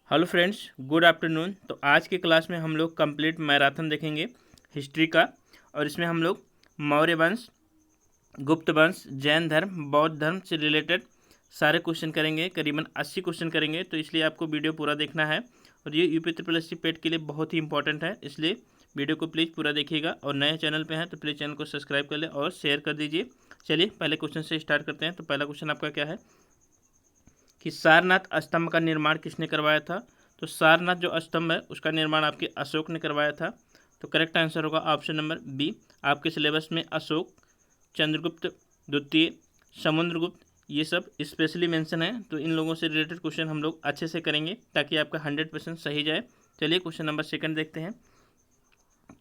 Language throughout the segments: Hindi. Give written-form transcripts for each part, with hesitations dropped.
Hello friends, good afternoon. तो आज के क्लास में हम लोग कंप्लीट मैराथन देखेंगे हिस्ट्री का। और इसमें हम लोग मौर्य वंश, गुप्त वंश, जैन धर्म, बौद्ध धर्म से रिलेटेड सारे क्वेश्चन करेंगे। करीबन 80 क्वेश्चन करेंगे, तो इसलिए आपको वीडियो पूरा देखना है। और ये यूपी ट्रिपल एस सी पेट के लिए बहुत ही इंपॉर्टेंट है, इसलिए वीडियो को प्लीज़ पूरा देखिएगा। और नए चैनल पे हैं तो प्लीज़ चैनल को सब्सक्राइब कर लें और शेयर कर दीजिए। चलिए पहले क्वेश्चन से स्टार्ट करते हैं। तो पहला क्वेश्चन आपका क्या है कि सारनाथ स्तंभ का निर्माण किसने करवाया था? तो सारनाथ जो स्तंभ है उसका निर्माण आपके अशोक ने करवाया था। तो करेक्ट आंसर होगा ऑप्शन नंबर बी। आपके सिलेबस में अशोक, चंद्रगुप्त द्वितीय, समुद्रगुप्त ये सब स्पेशली मेंशन है। तो इन लोगों से रिलेटेड क्वेश्चन हम लोग अच्छे से करेंगे ताकि आपका 100% सही जाए। चलिए क्वेश्चन नंबर सेकंड देखते हैं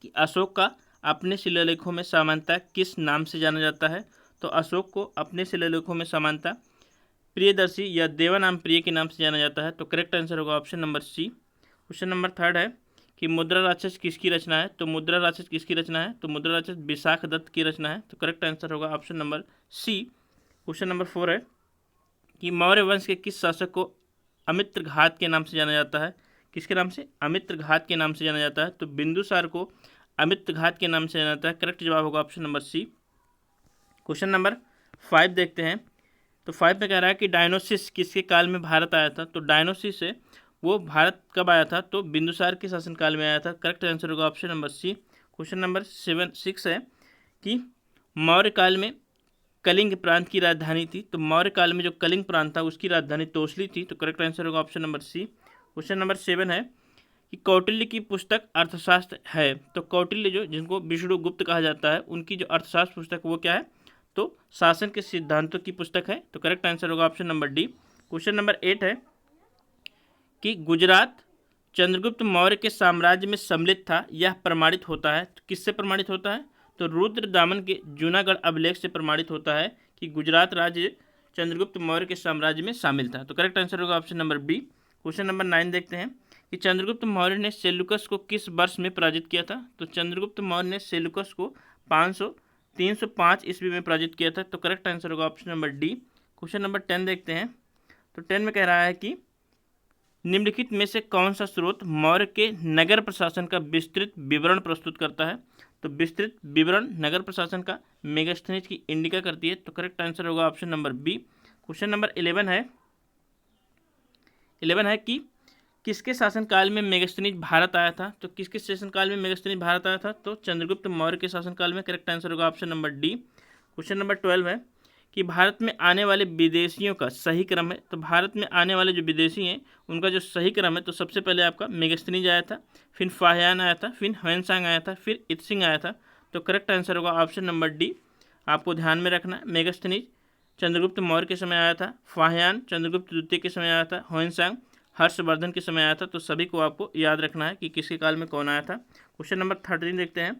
कि अशोक का अपने शिलालेखों में सामान्यतः किस नाम से जाना जाता है? तो अशोक को अपने शिलालेखों में सामान्यतः प्रियदर्शी या देवानाम प्रिय के नाम से जाना जाता है। तो करेक्ट आंसर होगा option number C. Question number third है कि मुद्रा राक्षस किसकी रचना है? तो मुद्रा राक्षस किसकी रचना है? तो मुद्रा राक्षस विशाख दत्त की रचना है। तो करेक्ट आंसर होगा option number C. Question number four है कि मौर्य वंश के किस शासक को अमित्र घात के नाम से जाना जाता है? किसके नाम से? अमित्र घात के नाम से जाना जाता है। तो बिंदुसार को अमित्र घात के नाम से जाना जाता है। करेक्ट जवाब होगा option number C. Question number 5 देखते हैं। तो 5 में कह रहा है कि डायनोसिस किसके काल में भारत आया था? तो डायनोसिस है वो भारत कब आया था? तो बिंदुसार के शासनकाल में आया था। करेक्ट आंसर होगा option number C. Question number 6 है कि मौर्य काल में कलिंग प्रांत की राजधानी थी। तो मौर्य काल में जो कलिंग प्रांत था उसकी राजधानी तोसली थी। तो करेक्ट आंसर होगा option number C. Question number 7 है कि कौटिल्य की पुस्तक अर्थशास्त्र है। तो कौटिल्य जो जिनको विष्णु गुप्त कहा जाता है उनकी जो अर्थशास्त्र पुस्तक वो क्या है? तो शासन के सिद्धांतों की पुस्तक है। तो करेक्ट आंसर होगा option number D. Question number 8 है कि गुजरात चंद्रगुप्त मौर्य के साम्राज्य में सम्मिलित था, यह प्रमाणित होता है। तो किससे प्रमाणित होता है? तो रुद्र दामन के जूनागढ़ अभिलेख से प्रमाणित होता है कि गुजरात राज्य चंद्रगुप्त मौर्य के साम्राज्य में शामिल था। तो करेक्ट आंसर होगा option number B. Question number 9 देखते हैं कि चंद्रगुप्त मौर्य ने सेल्युकस को किस वर्ष में पराजित किया था? तो चंद्रगुप्त मौर्य ने सेल्युकस को 305 ईस्वी में पराजित किया था। तो करेक्ट आंसर होगा option number D. Question number 10 देखते हैं। तो 10 में कह रहा है कि निम्नलिखित में से कौन सा स्रोत मौर्य के नगर प्रशासन का विस्तृत विवरण प्रस्तुत करता है? तो विस्तृत विवरण नगर प्रशासन का मेगास्थनीज की इंडिका करती है। तो करेक्ट आंसर होगा option number B. Question number 11 है कि किसके शासनकाल में मेगास्थनीज भारत आया था? तो किसके शासनकाल में मेगास्थनीज भारत आया था? तो चंद्रगुप्त मौर्य के शासनकाल में। करेक्ट आंसर होगा option number D. Question number 12 है कि भारत में आने वाले विदेशियों का सही क्रम है। तो भारत में आने वाले जो विदेशी हैं उनका जो सही क्रम है, तो सबसे पहले आपका मेगास्थनीज आया था, फिर फाहियान आया था, फिर ह्वेनसांग आया था, फिर इत्सिंग आया था। तो करेक्ट आंसर होगा ऑप्शन नंबर डी। आपको ध्यान में रखना, मेगास्थनीज चंद्रगुप्त मौर्य के समय आया था, फाहियान चंद्रगुप्त द्वितीय के समय आया था, ह्वेनसांग हर्षवर्धन के समय आया था। तो सभी को आपको याद रखना है कि किसके काल में कौन आया था। क्वेश्चन नंबर 13 देखते हैं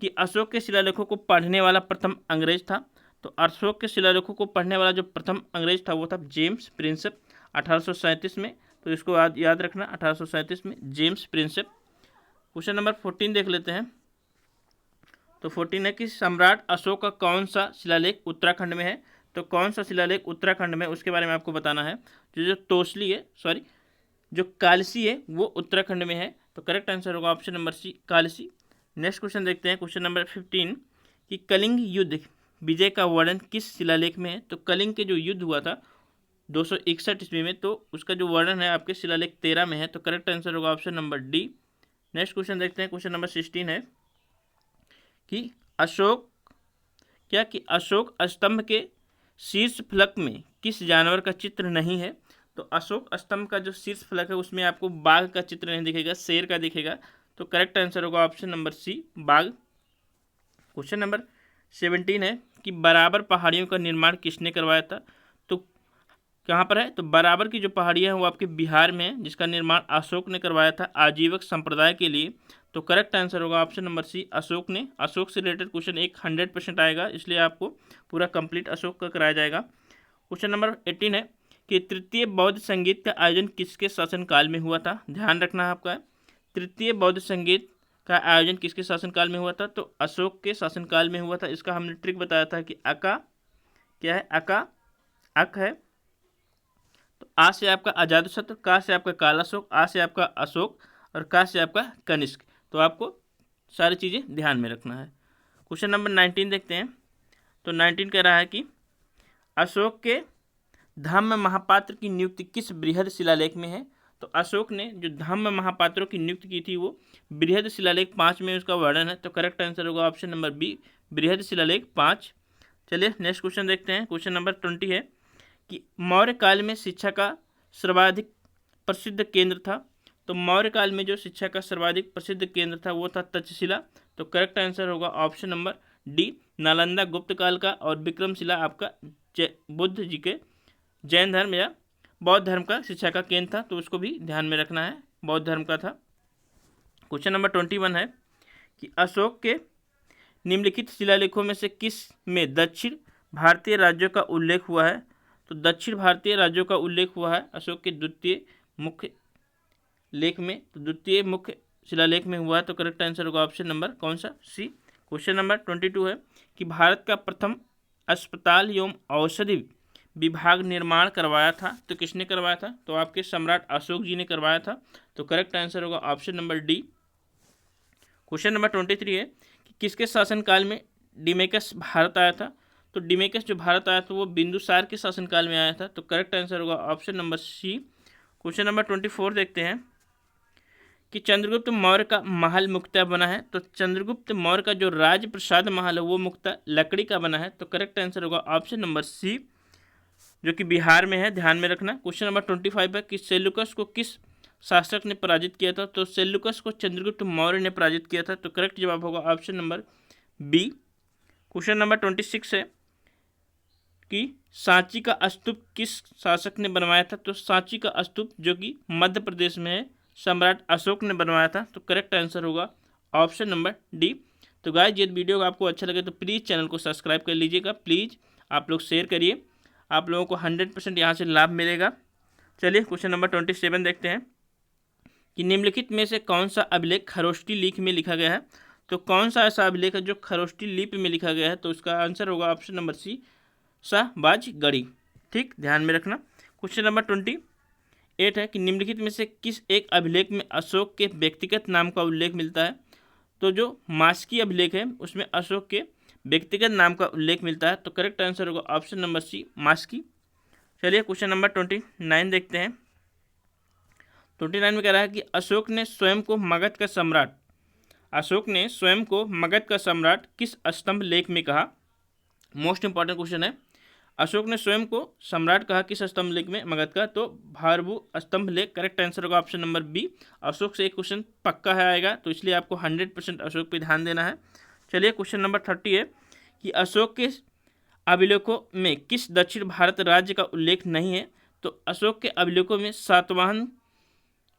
कि अशोक के शिलालेखों को पढ़ने वाला प्रथम अंग्रेज था। तो अशोक के शिलालेखों को पढ़ने वाला जो प्रथम अंग्रेज था वो था जेम्स प्रिंसेप 1837 में। तो इसको याद रखना, 1837 में जेम्स प्रिंसेप। क्वेश्चन नंबर 14 देख लेते हैं। तो 14 है कि सम्राट अशोक का कौन सा शिलालेख उत्तराखंड में है? तो कौन सा शिलालेख उत्तराखंड में, उसके बारे में आपको बताना है। जो तोसली है, सॉरी जो कालसी है वो उत्तराखंड में है। तो करेक्ट आंसर होगा option number C, Kalsi. Next question देखते हैं, क्वेश्चन नंबर 15 कि कलिंग युद्ध विजय का वर्णन किस शिलालेख में है? तो कलिंग के जो युद्ध हुआ था 261 ईस्वी में, तो उसका जो वर्णन है आपके शिलालेख 13 में है। तो करेक्ट आंसर होगा option number D. Next question देखते हैं, क्वेश्चन नंबर 16 है कि अशोक स्तंभ के शीर्ष फलक में किस जानवर का चित्र नहीं है? तो अशोक स्तंभ का जो शीर्ष फलक है उसमें आपको बाघ का चित्र नहीं दिखेगा, शेर का दिखेगा। तो करेक्ट आंसर होगा ऑप्शन नंबर सी, बाघ। क्वेश्चन नंबर 17 है कि बराबर पहाड़ियों का निर्माण किसने करवाया था? तो कहाँ पर है? तो बराबर की जो पहाड़ियाँ हैं वो आपके बिहार में है, जिसका निर्माण अशोक ने करवाया था आजीवक संप्रदाय के लिए। तो करेक्ट आंसर होगा ऑप्शन नंबर सी, अशोक ने। अशोक से रिलेटेड क्वेश्चन 100% आएगा, इसलिए आपको पूरा कंप्लीट अशोक का कराया जाएगा। क्वेश्चन नंबर 18 है कि तृतीय बौद्ध संगीत का आयोजन किसके शासनकाल में हुआ था? ध्यान रखना है आपका, तृतीय बौद्ध संगीत का आयोजन किसके शासनकाल में हुआ था? तो अशोक के शासनकाल में हुआ था। इसका हमने ट्रिक बताया था कि अका क्या है, अक है। तो आ से आपका अजातशत्रु, का से आपका कालाशोक, आ से आपका अशोक और का से आपका कनिष्क। तो आपको सारी चीज़ें ध्यान में रखना है। क्वेश्चन नंबर 19 देखते हैं। तो 19 कह रहा है कि अशोक के धम्म महापात्र की नियुक्ति किस बृहद शिलालेख में है। तो अशोक ने जो धम्म महापात्रों की नियुक्ति की थी वो बृहद शिलालेख 5 में उसका वर्णन है। तो करेक्ट आंसर होगा ऑप्शन नंबर बी, बृहद शिलालेख 5। चलिए नेक्स्ट क्वेश्चन देखते हैं। क्वेश्चन नंबर 20 है कि मौर्य काल में शिक्षा का सर्वाधिक प्रसिद्ध केंद्र था। तो मौर्य काल में जो शिक्षा का सर्वाधिक प्रसिद्ध केंद्र था वो था तक्षशिला। तो करेक्ट आंसर होगा ऑप्शन नंबर डी, नालंदा गुप्त काल का, और विक्रमशिला आपका बुद्ध जी के जैन धर्म या बौद्ध धर्म का शिक्षा का केंद्र था। तो उसको भी ध्यान में रखना है, बौद्ध धर्म का था। क्वेश्चन नंबर 21 है कि अशोक के निम्नलिखित शिलालेखों में से किस में दक्षिण भारतीय राज्यों का उल्लेख हुआ है। तो दक्षिण भारतीय राज्यों का उल्लेख हुआ है अशोक के द्वितीय मुख्य लेख में। तो द्वितीय मुख्य शिलालेख में हुआ है। तो करेक्ट आंसर होगा ऑप्शन नंबर कौन सा, सी। क्वेश्चन नंबर 22 है कि भारत का प्रथम अस्पताल एवं औषधि विभाग निर्माण करवाया था। तो किसने करवाया था। तो आपके सम्राट अशोक जी ने करवाया था। तो करेक्ट आंसर होगा option number D. Question number 23 है कि किसके शासनकाल में डिमेकस भारत आया था। तो डिमेकस जो भारत आया था वो बिंदुसार के शासनकाल में आया था। तो करेक्ट आंसर होगा option number C. Question number 24 देखते हैं कि चंद्रगुप्त मौर्य का महल मुख्यतः बना है। तो चंद्रगुप्त मौर्य का जो राजप्रसाद महल है वो मुख्यतः लकड़ी का बना है। तो करेक्ट आंसर होगा ऑप्शन नंबर सी, जो कि बिहार में है, ध्यान में रखना। क्वेश्चन नंबर 25 है कि सेल्यूकस को किस शासक ने पराजित किया था। तो सेल्यूकस को चंद्रगुप्त मौर्य ने पराजित किया था। तो करेक्ट जवाब होगा option number B. Question number 26 है कि सांची का स्तूप किस शासक ने बनवाया था। तो सांची का स्तूप जो कि मध्य प्रदेश में है, सम्राट अशोक ने बनवाया था। तो करेक्ट आंसर होगा ऑप्शन नंबर डी। तो गाइस ये वीडियो आपको अच्छा लगे तो प्लीज़ चैनल को सब्सक्राइब कर लीजिएगा, प्लीज़ आप लोग शेयर करिए, आप लोगों को 100% यहाँ से लाभ मिलेगा। चलिए क्वेश्चन नंबर 27 देखते हैं कि निम्नलिखित में से कौन सा अभिलेख खरोष्टी लिपि में लिखा गया है। तो कौन सा ऐसा अभिलेख है जो खरोष्टी लिपि में लिखा गया है। तो उसका आंसर होगा ऑप्शन नंबर सी, शाहबाजगढ़ी। ठीक, ध्यान में रखना। क्वेश्चन नंबर 28 है कि निम्नलिखित में से किस एक अभिलेख में अशोक के व्यक्तिगत नाम का उल्लेख मिलता है। तो जो मास्की अभिलेख है उसमें अशोक के व्यक्तिगत नाम का उल्लेख मिलता है। तो करेक्ट आंसर होगा ऑप्शन नंबर सी, मास्की। चलिए क्वेश्चन नंबर 29 देखते हैं। 29 में कह रहा है कि अशोक ने स्वयं को मगध का सम्राट किस स्तंभ लेख में कहा। मोस्ट इंपॉर्टेंट क्वेश्चन है। अशोक ने स्वयं को सम्राट कहा किस स्तंभ लेख में, मगध का। तो भारभू स्तंभ लेख। करेक्ट आंसर होगा ऑप्शन नंबर बी। अशोक से एक क्वेश्चन पक्का है आएगा, तो इसलिए आपको 100% अशोक पे ध्यान देना है। चलिए क्वेश्चन नंबर 30 है कि अशोक के अभिलेखों में किस दक्षिण भारत राज्य का उल्लेख नहीं है। तो अशोक के अभिलेखों में सातवाहन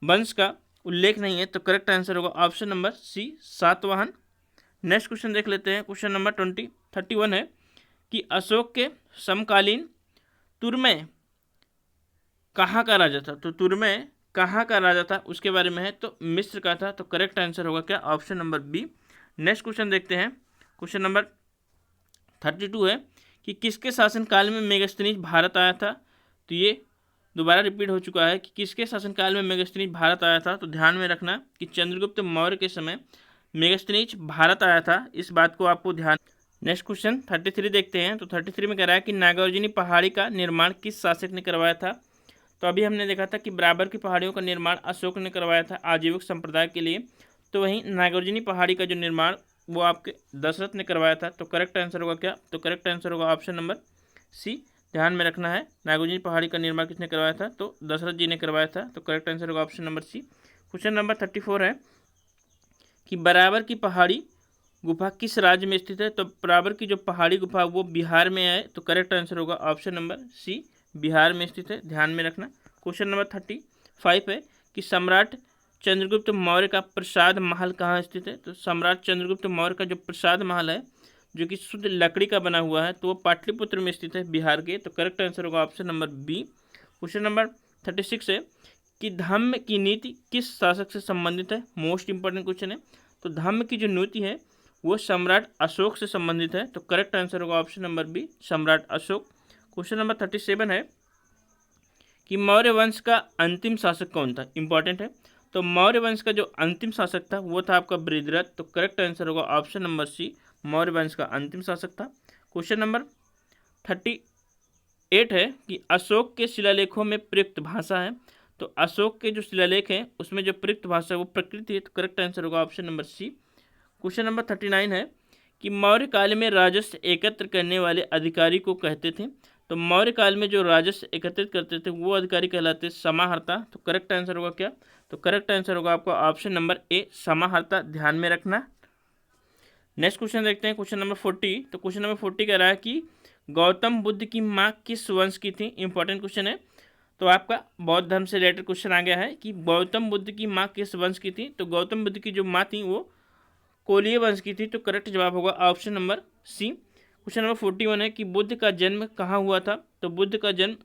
वंश का उल्लेख नहीं है। तो करेक्ट आंसर होगा option number C, Satavahana. Next question देख लेते हैं। क्वेश्चन नंबर 31 है कि अशोक के समकालीन तुर्मय कहाँ का राजा था। तो तुर्मय कहाँ का राजा था उसके बारे में है, तो मिस्र का था। तो करेक्ट आंसर होगा क्या, option number B. Next question देखते हैं। क्वेश्चन नंबर 32 है कि किसके शासनकाल में मेगास्थनीज भारत आया था। तो ये दोबारा रिपीट हो चुका है कि किसके शासनकाल में मेगास्थनीज भारत आया था। तो ध्यान में रखना कि चंद्रगुप्त मौर्य के समय मेगास्थनीज भारत आया था, इस बात को आपको ध्यान। नेक्स्ट क्वेश्चन 33 देखते हैं। तो 33 में कह रहा है कि नागार्जुनी पहाड़ी का निर्माण किस शासक ने करवाया था। तो अभी हमने देखा था कि बराबर की पहाड़ियों का निर्माण अशोक ने करवाया था आजीविक संप्रदाय के लिए। तो वहीं नागार्जुनी पहाड़ी का जो निर्माण वो आपके दशरथ ने करवाया था। तो करेक्ट आंसर होगा क्या, तो करेक्ट आंसर होगा ऑप्शन नंबर सी। ध्यान में रखना है, नागार्जुनी पहाड़ी का निर्माण किसने करवाया था, तो दशरथ जी ने करवाया था। तो करेक्ट आंसर होगा option number C. Question number 34 है कि बराबर की पहाड़ी गुफा किस राज्य में स्थित है। तो बराबर की जो पहाड़ी गुफा वो बिहार में है। तो करेक्ट आंसर होगा ऑप्शन नंबर सी, बिहार में स्थित है, ध्यान में रखना। क्वेश्चन नंबर 35 है कि सम्राट चंद्रगुप्त मौर्य का प्रसाद महल कहाँ स्थित है। तो सम्राट चंद्रगुप्त मौर्य का जो प्रसाद महल है जो कि शुद्ध लकड़ी का बना हुआ है, तो वो पाटलिपुत्र में स्थित है, बिहार के। तो करेक्ट आंसर होगा option number B. Question number 36 है कि धम्म की नीति किस शासक से संबंधित है। मोस्ट इंपॉर्टेंट क्वेश्चन है। तो धम्म की जो नीति है वो सम्राट अशोक से संबंधित है। तो करेक्ट आंसर होगा ऑप्शन नंबर बी, सम्राट अशोक। क्वेश्चन नंबर 37 है कि मौर्य वंश का अंतिम शासक कौन था, इंपॉर्टेंट है। तो मौर्य वंश का जो अंतिम शासक था वो था आपका बृहद्रथ। तो करेक्ट आंसर होगा ऑप्शन नंबर सी, मौर्य वंश का अंतिम शासक था। क्वेश्चन नंबर 38 है कि अशोक के शिलालेखों में प्रयुक्त भाषा है। तो अशोक के जो शिलालेख हैं उसमें जो प्रयुक्त भाषा है वो प्राकृत है। तो करेक्ट आंसर होगा option number C. Question number 39 है कि मौर्य काल में राजस्व एकत्र करने वाले अधिकारी को कहते थे। तो मौर्य काल में जो राजस्व एकत्रित करते थे वो अधिकारी कहलाते समाहर्ता। तो करेक्ट आंसर होगा क्या, तो करेक्ट आंसर होगा आपका ऑप्शन नंबर ए, समाहर्ता, ध्यान में रखना। नेक्स्ट क्वेश्चन देखते हैं, क्वेश्चन नंबर 40। तो क्वेश्चन नंबर 40 कह रहा है कि गौतम बुद्ध की माँ किस वंश की थी, इंपॉर्टेंट क्वेश्चन है। तो आपका बौद्ध धर्म से रिलेटेड क्वेश्चन आ गया है कि गौतम बुद्ध की माँ किस वंश की थी। तो गौतम बुद्ध की जो माँ थी वो कोलीय वंश की थी। तो करेक्ट जवाब होगा option number C. Question number 41 है कि बुद्ध का जन्म कहाँ हुआ था। तो बुद्ध का जन्म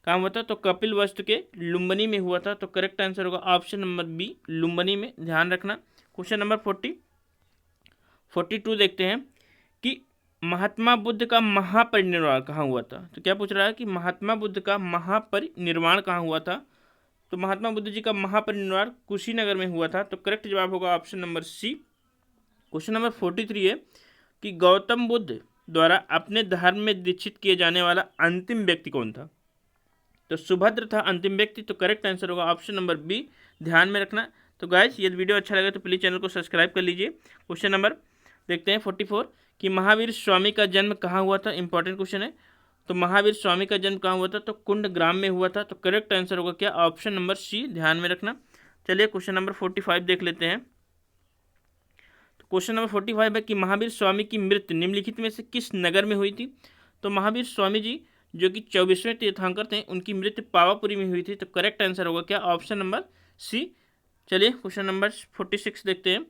कहाँ हुआ था, तो कपिल वस्तु के लुम्बिनी में हुआ था। तो करेक्ट आंसर होगा ऑप्शन नंबर बी, लुम्बिनी में, ध्यान रखना। क्वेश्चन नंबर 42 देखते हैं कि महात्मा बुद्ध का महापरिनिर्वाण कहाँ हुआ था। तो क्या पूछ रहा है कि महात्मा बुद्ध का महापरिनिर्वाण कहाँ हुआ था। तो महात्मा बुद्ध जी का महापरिनिर्वाण कुशीनगर में हुआ था। तो करेक्ट जवाब होगा option number C. Question number 43 है कि गौतम बुद्ध द्वारा अपने धर्म में दीक्षित किए जाने वाला अंतिम व्यक्ति कौन था। तो सुभद्र था अंतिम व्यक्ति। तो करेक्ट आंसर होगा ऑप्शन नंबर बी, ध्यान में रखना। तो गाइस यदि वीडियो अच्छा लगे तो प्लीज़ चैनल को सब्सक्राइब कर लीजिए। क्वेश्चन नंबर देखते हैं 44 कि महावीर स्वामी का जन्म कहाँ हुआ था, इंपॉर्टेंट क्वेश्चन है। तो महावीर स्वामी का जन्म कहाँ हुआ था, तो कुंड ग्राम में हुआ था। तो करेक्ट आंसर होगा क्या, ऑप्शन नंबर सी, ध्यान में रखना। चलिए क्वेश्चन नंबर 45 देख लेते हैं। तो क्वेश्चन नंबर 45 है कि महावीर स्वामी की मृत्यु निम्नलिखित में से किस नगर में हुई थी। तो महावीर स्वामी जी जो कि 24वें तीर्थंकर थे उनकी मृत्यु पावापुरी में हुई थी। तो करेक्ट आंसर होगा क्या, ऑप्शन नंबर सी। चलिए क्वेश्चन नंबर 46 देखते हैं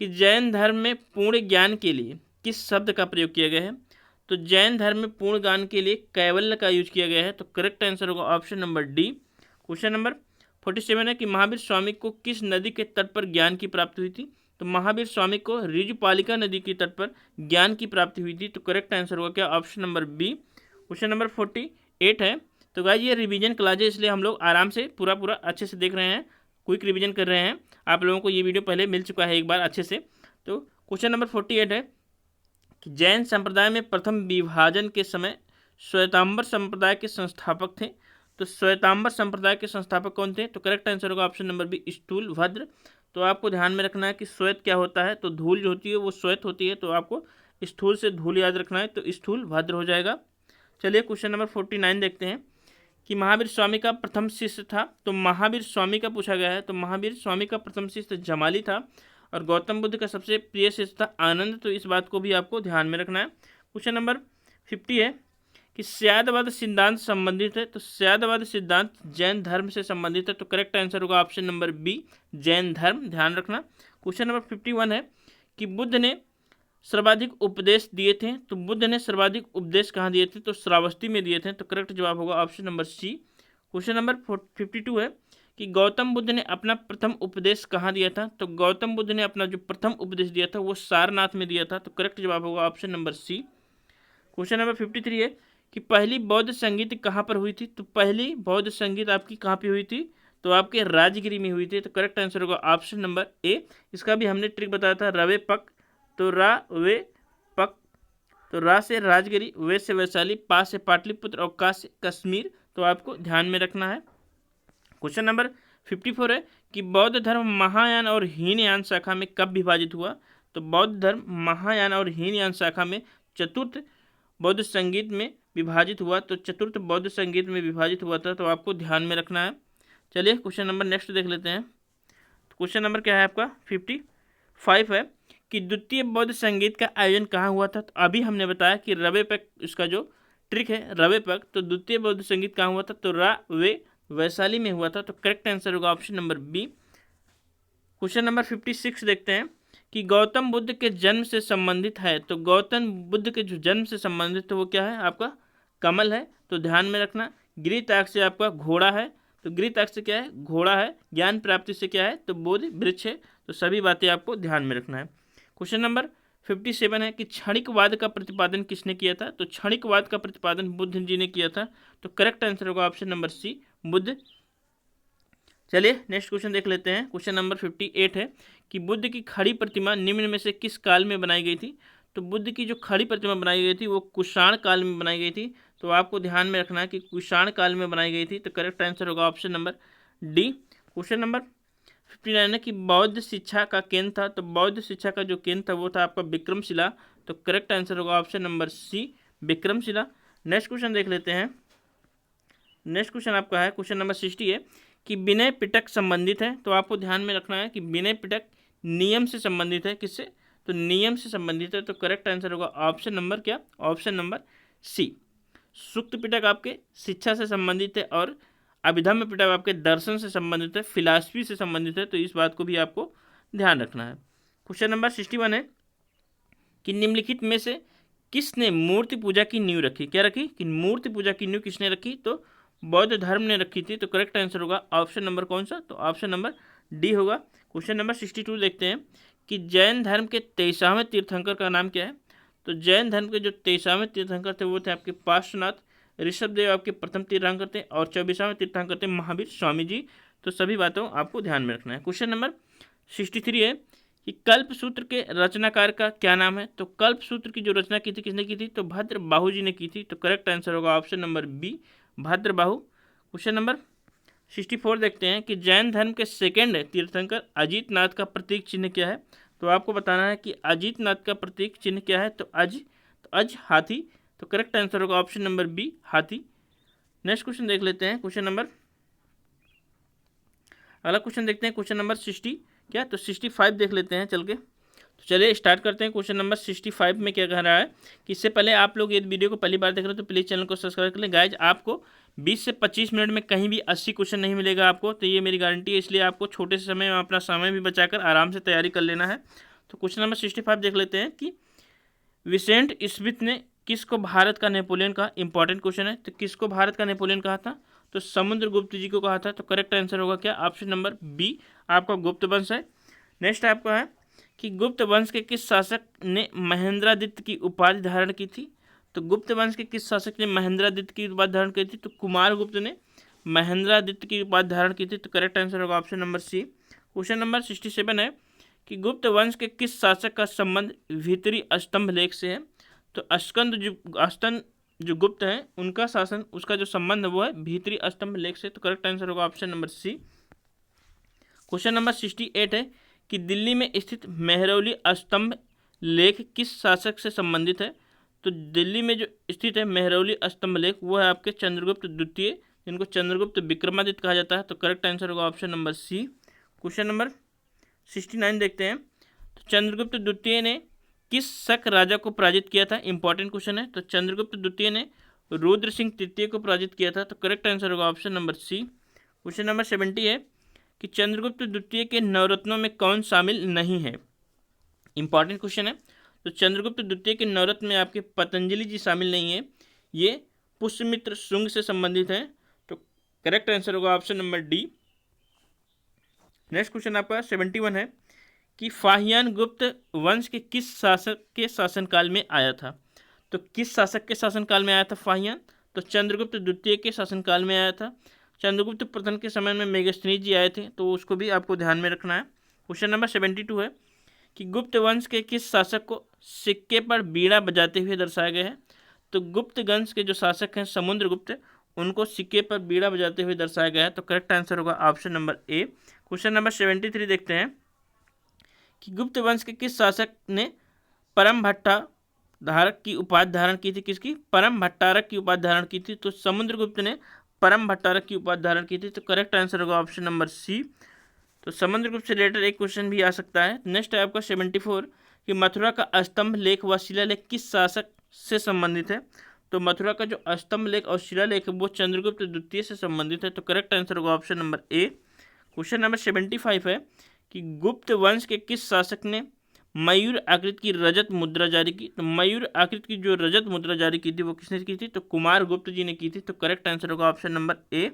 कि जैन धर्म में पूर्ण ज्ञान के लिए किस शब्द का प्रयोग किया गया है। तो जैन धर्म में पूर्ण ज्ञान के लिए कैवल्य का यूज किया गया है। तो करेक्ट आंसर होगा option number D. Question number 47 है कि महावीर स्वामी को किस नदी के तट पर ज्ञान की प्राप्ति हुई थी। तो महावीर स्वामी को ऋजुपालिका नदी के तट पर ज्ञान की प्राप्ति हुई थी। तो करेक्ट आंसर होगा क्या, option number B. Question number 48 है। तो गाइस ये रिवीजन क्लास है इसलिए हम लोग आराम से पूरा अच्छे से देख रहे हैं, क्विक रिवीजन कर रहे हैं। आप लोगों को ये वीडियो पहले मिल चुका है एक बार अच्छे से। तो क्वेश्चन नंबर 48 है कि जैन संप्रदाय में प्रथम विभाजन के समय श्वेतांबर संप्रदाय के संस्थापक थे। तो श्वेतांबर संप्रदाय के संस्थापक कौन थे। तो करेक्ट आंसर होगा ऑप्शन नंबर बी, स्थूलभद्र। तो आपको ध्यान में रखना है कि श्वेत क्या होता है, तो धूल जो होती है वो श्वेत होती है। तो आपको स्थूल से धूल याद रखना है, तो स्थूलभद्र हो जाएगा। चलिए क्वेश्चन नंबर 49 देखते हैं कि महावीर स्वामी का प्रथम शिष्य था। तो महावीर स्वामी का पूछा गया है। तो महावीर स्वामी का प्रथम शिष्य जमाली था और गौतम बुद्ध का सबसे प्रिय शिष्य था आनंद। तो इस बात को भी आपको ध्यान में रखना है। क्वेश्चन नंबर 50 है कि स्यादवाद सिद्धांत संबंधित है। तो स्यादवाद सिद्धांत जैन धर्म से संबंधित है। तो करेक्ट आंसर होगा ऑप्शन नंबर बी, जैन धर्म, ध्यान रखना। क्वेश्चन नंबर 51 है कि बुद्ध ने सर्वाधिक उपदेश दिए थे। तो बुद्ध ने सर्वाधिक उपदेश कहाँ दिए थे, तो श्रावस्ती में दिए थे। तो करेक्ट जवाब होगा option number C. Question number 52 है कि गौतम बुद्ध ने अपना प्रथम उपदेश कहाँ दिया था। तो गौतम बुद्ध ने अपना जो प्रथम उपदेश दिया था वो सारनाथ में दिया था। तो करेक्ट जवाब होगा option number C. Question number 53 है कि पहली बौद्ध संगीत कहाँ पर हुई थी। तो पहली बौद्ध संगीत आपकी कहाँ पे हुई थी, तो आपके राजगिरी में हुई थी। तो करेक्ट आंसर होगा ऑप्शन नंबर ए। इसका भी हमने ट्रिक बताया था, रवे पक। तो रा वे पक, तो रा से राजगिरी, वे से वैशाली, पा से पाटलिपुत्र और का से कश्मीर। तो आपको ध्यान में रखना है। क्वेश्चन नंबर 54 है कि बौद्ध धर्म महायान और हीनयान शाखा में कब विभाजित हुआ। तो बौद्ध धर्म महायान और हीनयान शाखा में चतुर्थ बौद्ध संगीत में विभाजित हुआ। तो चतुर्थ बौद्ध संगीत में विभाजित हुआ था। तो आपको ध्यान में रखना है। चलिए क्वेश्चन नंबर नेक्स्ट देख लेते हैं। क्वेश्चन नंबर क्या है आपका 55 है कि द्वितीय बौद्ध संगीत का आयोजन कहाँ हुआ था। तो अभी हमने बताया कि रवे पक, इसका जो ट्रिक है रवे पक। तो द्वितीय बौद्ध संगीत कहाँ हुआ था, तो रा वे वैशाली में हुआ था। तो करेक्ट आंसर होगा option number B. Question number 56 देखते हैं कि गौतम बुद्ध के जन्म से संबंधित है। तो गौतम बुद्ध के जो जन्म से संबंधित है वो क्या है, आपका कमल है। तो ध्यान में रखना। गिरिताक्ष से आपका घोड़ा है। तो गिरिताक्ष से क्या है, घोड़ा है। ज्ञान प्राप्ति से क्या है, तो बोधि वृक्ष है। तो सभी बातें आपको ध्यान में रखना है। क्वेश्चन नंबर 57 है कि क्षणिकवाद का प्रतिपादन किसने किया था। तो क्षणिकवाद का प्रतिपादन बुद्ध जी ने किया था। तो करेक्ट आंसर होगा ऑप्शन नंबर सी, बुद्ध। चलिए नेक्स्ट क्वेश्चन देख लेते हैं। क्वेश्चन नंबर 58 है कि बुद्ध की खड़ी प्रतिमा निम्न में से किस काल में बनाई गई थी। तो बुद्ध की जो खड़ी प्रतिमा बनाई गई थी वो कुषाण काल में बनाई गई थी। तो आपको ध्यान में रखना है कि कुषाण काल में बनाई गई थी। तो करेक्ट आंसर होगा option number D. Question number 59 है कि बौद्ध शिक्षा का केंद्र था। तो बौद्ध शिक्षा का जो केंद्र था वो था आपका विक्रमशिला। तो करेक्ट आंसर होगा option number C, Vikramshila. Next question देख लेते हैं। नेक्स्ट क्वेश्चन आपका है क्वेश्चन नंबर 60 है कि विनय पिटक संबंधित है। तो आपको ध्यान में रखना है कि विनय पिटक नियम से संबंधित है। किससे? तो नियम से संबंधित है। तो करेक्ट आंसर होगा ऑप्शन नंबर क्या? Option number C. Sutta Pitaka आपके शिक्षा से संबंधित है और अभिधम्म पिटक आपके दर्शन से संबंधित है, फिलॉसफी से संबंधित है। तो इस बात को भी आपको ध्यान रखना है। क्वेश्चन नंबर 61 है कि निम्नलिखित में से किसने मूर्ति पूजा की नींव रखी। क्या रखी? कि मूर्ति पूजा की नींव किसने रखी? तो बौद्ध धर्म ने रखी थी। तो करेक्ट आंसर होगा ऑप्शन नंबर कौन सा? तो ऑप्शन नंबर डी होगा। क्वेश्चन नंबर 62 देखते हैं कि जैन धर्म के 23वें तीर्थंकर का नाम क्या है। तो जैन धर्म के जो 23वें तीर्थंकर थे वो थे आपके पार्श्वनाथ, ऋषभदेव आपके प्रथम तीर्थंकर थे और 24वें तीर्थंकर थे महावीर स्वामी जी। तो सभी बातों आपको ध्यान में रखना है। क्वेश्चन नंबर 63 है कि कल्प सूत्र के रचनाकार का क्या नाम है। तो कल्प सूत्र की जो रचना की थी किसने की थी? तो भद्रबाहु जी ने की थी। तो करेक्ट आंसर होगा option number B, Bhadrabahu. Question number 64 देखते हैं कि जैन धर्म के सेकेंड तीर्थंकर अजीतनाथ का प्रतीक चिन्ह क्या है। तो आपको बताना है कि अजीतनाथ का प्रतीक चिन्ह क्या है। तो अज हाथी। तो करेक्ट आंसर होगा ऑप्शन नंबर बी, हाथी। नेक्स्ट क्वेश्चन देख लेते हैं। अगला क्वेश्चन देखते हैं क्वेश्चन नंबर 65 देख लेते हैं चल के। तो चलिए स्टार्ट करते हैं। क्वेश्चन नंबर 65 में क्या कह रहा है कि इससे पहले आप लोग ये वीडियो को पहली बार देख रहे हो तो प्लीज़ चैनल को सब्सक्राइब कर लें। गाइज आपको 20 से 25 मिनट में कहीं भी 80 क्वेश्चन नहीं मिलेगा आपको। तो ये मेरी गारंटी है, इसलिए आपको छोटे से समय में अपना समय भी बचाकर आराम से तैयारी कर लेना है। तो क्वेश्चन नंबर 65 देख लेते हैं कि विसेंट स्मिथ ने किसको भारत का नेपोलियन कहा। इंपॉर्टेंट क्वेश्चन है। तो किसको भारत का नेपोलियन कहा था? तो समुद्रगुप्त जी को कहा था। तो करेक्ट आंसर होगा क्या? ऑप्शन नंबर बी, आपका गुप्त वंश है। नेक्स्ट आपका है कि गुप्त वंश के किस शासक ने महेंद्रादित्य की उपाधि धारण की थी। तो गुप्त वंश के किस शासक ने महेंद्रादित्य की उपाधि धारण की थी? तो कुमारगुप्त ने महेंद्रादित्य की उपाधि धारण की थी। तो करेक्ट आंसर होगा option number C. Question number 67 है कि गुप्त वंश के किस शासक का संबंध भीतरी स्तंभ लेख से है। तो अस्कंद जो गुप्त हैं उनका शासन, उसका जो संबंध है वो है भीतरी स्तंभ लेख से। तो करेक्ट आंसर होगा option number C. Question number 68 है कि दिल्ली में स्थित मेहरौली स्तंभ लेख किस शासक से संबंधित है। तो दिल्ली में जो स्थित है मेहरौली स्तंभ लेख वो है आपके चंद्रगुप्त द्वितीय, जिनको चंद्रगुप्त विक्रमादित्य कहा जाता है। तो करेक्ट आंसर होगा option number C. Question number 69 देखते हैं। तो चंद्रगुप्त द्वितीय ने किस शक राजा को पराजित किया था। इंपॉर्टेंट क्वेश्चन है। तो चंद्रगुप्त द्वितीय ने रुद्र सिंह तृतीय को पराजित किया था। तो करेक्ट आंसर होगा option number C. Question number 70 है कि चंद्रगुप्त द्वितीय के नवरत्नों में कौन शामिल नहीं है। इंपॉर्टेंट क्वेश्चन है। तो चंद्रगुप्त द्वितीय के नवरत्न में आपके पतंजलि जी शामिल नहीं है, ये पुष्यमित्र शुंग से संबंधित हैं। तो करेक्ट आंसर होगा option number D. Next question आपका 71 है कि फाहियान गुप्त वंश के किस शासक के शासनकाल में आया था। तो किस शासक के शासनकाल में आया था फाहियान? तो चंद्रगुप्त द्वितीय के शासनकाल में आया था। चंद्रगुप्त प्रथम के समय में मेगास्थनीज जी आए थे, तो उसको भी आपको ध्यान में रखना है। क्वेश्चन नंबर 72 है कि गुप्त वंश के किस शासक को सिक्के पर बीड़ा बजाते हुए दर्शाया गया है। तो गुप्त वंश के जो शासक हैं समुद्रगुप्त, उनको सिक्के पर बीड़ा बजाते हुए दर्शाया गया है। तो करेक्ट आंसर होगा option number A. Question number 73 देखते हैं कि गुप्त वंश के किस शासक ने परम भट्टाधारक की उपाधि धारण की थी। किसकी? परम भट्टारक की उपाधि धारण की थी। तो समुद्रगुप्त ने परम भट्टारक की उपाधि धारण की थी। तो करेक्ट आंसर होगा ऑप्शन नंबर सी। तो समुद्रगुप्त से रिलेटेड एक क्वेश्चन भी आ सकता है। नेक्स्ट है आपका 74 कि मथुरा का स्तंभ लेख व शिलालेख किस शासक से संबंधित है। तो मथुरा का जो स्तंभ लेख और शिलालेख है वो चंद्रगुप्त द्वितीय से संबंधित है। तो करेक्ट आंसर होगा option number A. Question number 75 है कि गुप्त वंश के किस शासक ने मयूर आकृति की रजत मुद्रा जारी की। तो मयूर आकृति की जो रजत मुद्रा जारी की थी वो किसने की थी? तो कुमारगुप्त जी ने की थी। तो करेक्ट आंसर होगा option number A.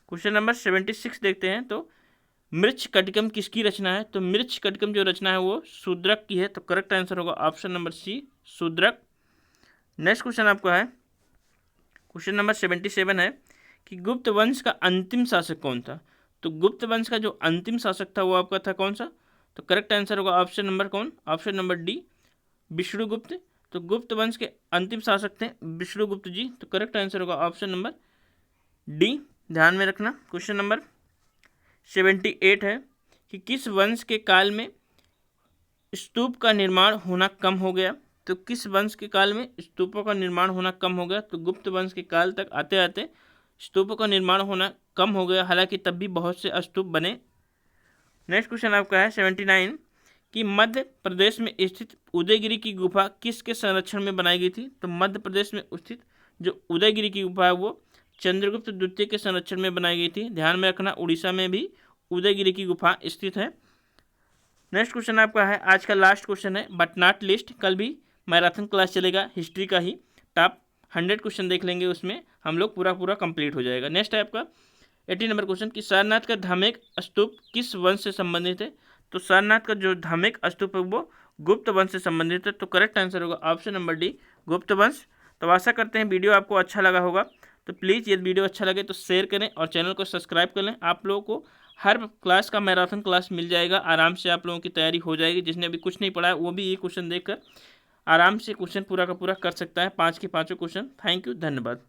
Question number 76 देखते हैं। तो मृच्छकटिकम किसकी रचना है। तो मृच्छकटिकम जो रचना है वो शूद्रक की है। तो करेक्ट आंसर होगा option number C, Shudraka. Next question आपका है क्वेश्चन नंबर 77 है कि गुप्त वंश का अंतिम शासक कौन था। तो गुप्त वंश का जो अंतिम शासक था वो आपका था कौन सा। तो करेक्ट आंसर होगा ऑप्शन नंबर कौन, ऑप्शन नंबर डी, विष्णुगुप्त। तो गुप्त वंश के अंतिम शासक थे विष्णुगुप्त जी। तो करेक्ट आंसर होगा ऑप्शन नंबर डी, ध्यान में रखना। क्वेश्चन नंबर 78 है कि किस वंश के काल में स्तूप का निर्माण होना कम हो गया। तो किस वंश के काल में स्तूपों का निर्माण होना कम हो गया। तो गुप्त वंश के काल तक आते आते स्तूपों का निर्माण होना कम हो गया, हालांकि तब भी बहुत से स्तूप बने। नेक्स्ट क्वेश्चन आपका है 79 कि मध्य प्रदेश में स्थित उदयगिरी की गुफा किसके संरक्षण में बनाई गई थी। तो मध्य प्रदेश में स्थित जो उदयगिरी की गुफा है वो चंद्रगुप्त द्वितीय के संरक्षण में बनाई गई थी। ध्यान में रखना, उड़ीसा में भी उदयगिरी की गुफा स्थित है। नेक्स्ट क्वेश्चन आपका है, आज का लास्ट क्वेश्चन है बट नॉट लिस्ट। कल भी मैराथन क्लास चलेगा हिस्ट्री का ही, टॉप 100 क्वेश्चन देख लेंगे, उसमें हम लोग पूरा कंप्लीट हो जाएगा। नेक्स्ट है आपका 80 नंबर क्वेश्चन कि सारनाथ का धार्मिक स्तूप किस वंश से संबंधित है। तो सारनाथ का जो धार्मिक स्तूप है वो गुप्त वंश से संबंधित है। तो करेक्ट आंसर होगा ऑप्शन नंबर डी, गुप्त वंश। तो आशा करते हैं वीडियो आपको अच्छा लगा होगा। तो प्लीज़ यदि वीडियो अच्छा लगे तो शेयर करें और चैनल को सब्सक्राइब कर लें। आप लोगों को हर क्लास का मैराथन क्लास मिल जाएगा, आराम से आप लोगों की तैयारी हो जाएगी। जिसने अभी कुछ नहीं पढ़ा है वो भी ये क्वेश्चन देखकर आराम से क्वेश्चन पूरा का पूरा कर सकता है, 5 के 5 क्वेश्चन। थैंक यू, धन्यवाद।